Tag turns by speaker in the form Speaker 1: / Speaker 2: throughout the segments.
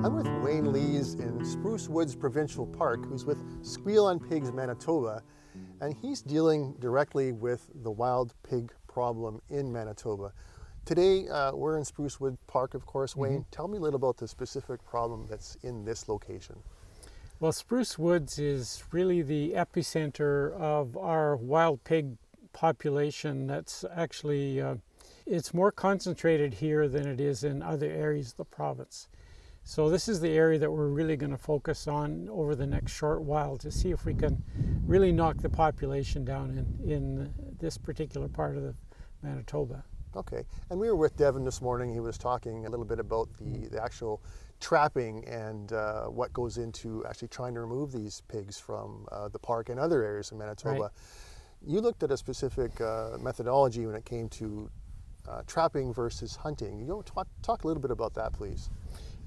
Speaker 1: I'm with Wayne Lees in Spruce Woods Provincial Park, who's with Squeal On Pigs Manitoba, and he's dealing directly with the wild pig problem in Manitoba. Today, we're in Spruce Woods Park, of course. Wayne, tell me a little about the specific problem that's in this location.
Speaker 2: Well, Spruce Woods is really the epicenter of our wild pig population. That's actually, it's more concentrated here than it is in other areas of the province. So this is the area that we're really going to focus on over the next short while to see if we can really knock the population down in this particular part of Manitoba.
Speaker 1: Okay, and we were with Devin this morning. He was talking a little bit about the actual trapping and what goes into actually trying to remove these pigs from the park and other areas in Manitoba.
Speaker 2: Right.
Speaker 1: You looked at a specific methodology when it came to trapping versus hunting. You know, talk a little bit about that, please.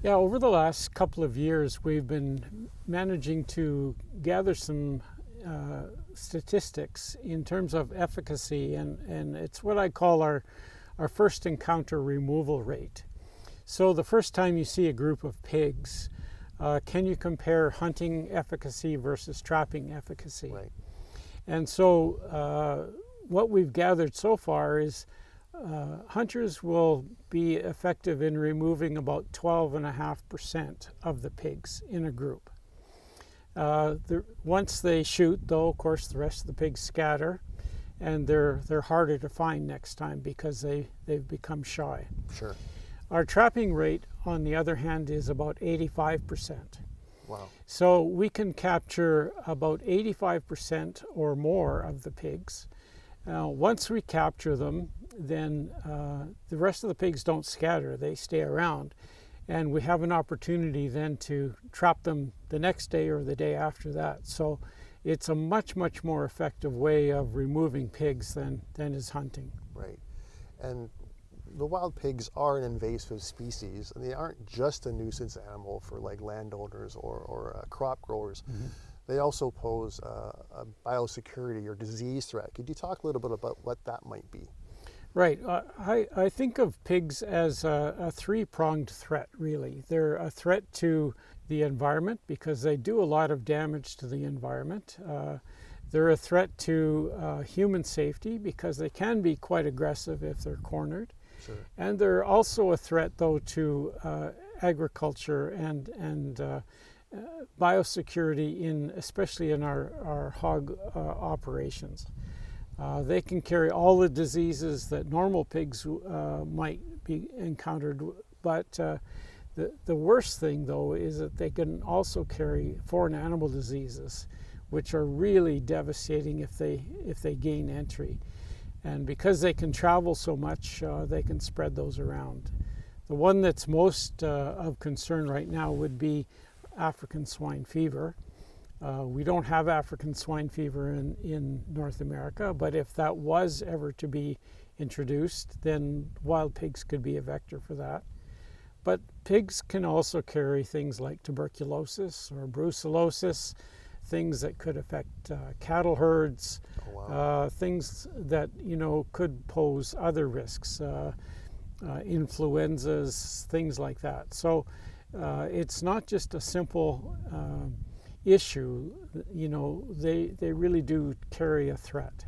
Speaker 2: Yeah, over the last couple of years, we've been managing to gather some statistics in terms of efficacy, and it's what I call our first encounter removal rate. So the first time you see a group of pigs, can you compare hunting efficacy versus trapping efficacy?
Speaker 1: Right.
Speaker 2: And so what we've gathered so far is hunters will be effective in removing about 12.5% of the pigs in a group. Once they shoot, though, of course, the rest of the pigs scatter, and they're harder to find next time because they've become shy.
Speaker 1: Sure.
Speaker 2: Our trapping rate, on the other hand, is about 85%.
Speaker 1: Wow.
Speaker 2: So we can capture about 85% or more of the pigs. Once we capture them, then the rest of the pigs don't scatter, they stay around. And we have an opportunity then to trap them the next day or the day after that. So it's a much, much more effective way of removing pigs than is hunting.
Speaker 1: Right. And the wild pigs are an invasive species, and they aren't just a nuisance animal for like landowners or crop growers. They also pose a biosecurity or disease threat. Could you talk a little bit about what that might be?
Speaker 2: Right. I think of pigs as a three-pronged threat, really. They're a threat to the environment because they do a lot of damage to the environment. They're a threat to human safety because they can be quite aggressive if they're cornered.
Speaker 1: Sure.
Speaker 2: And they're also a threat, though, to agriculture and biosecurity, especially in our hog operations. They can carry all the diseases that normal pigs might be encountered, but the worst thing, though, is that they can also carry foreign animal diseases, which are really devastating if they gain entry. And because they can travel so much, they can spread those around. The one that's most of concern right now would be African swine fever. We don't have African swine fever in North America, but if that was ever to be introduced, then wild pigs could be a vector for that. But pigs can also carry things like tuberculosis or brucellosis, things that could affect cattle herds, things that could pose other risks, influenzas, things like that. So it's not just a simple issue. They really do carry a threat.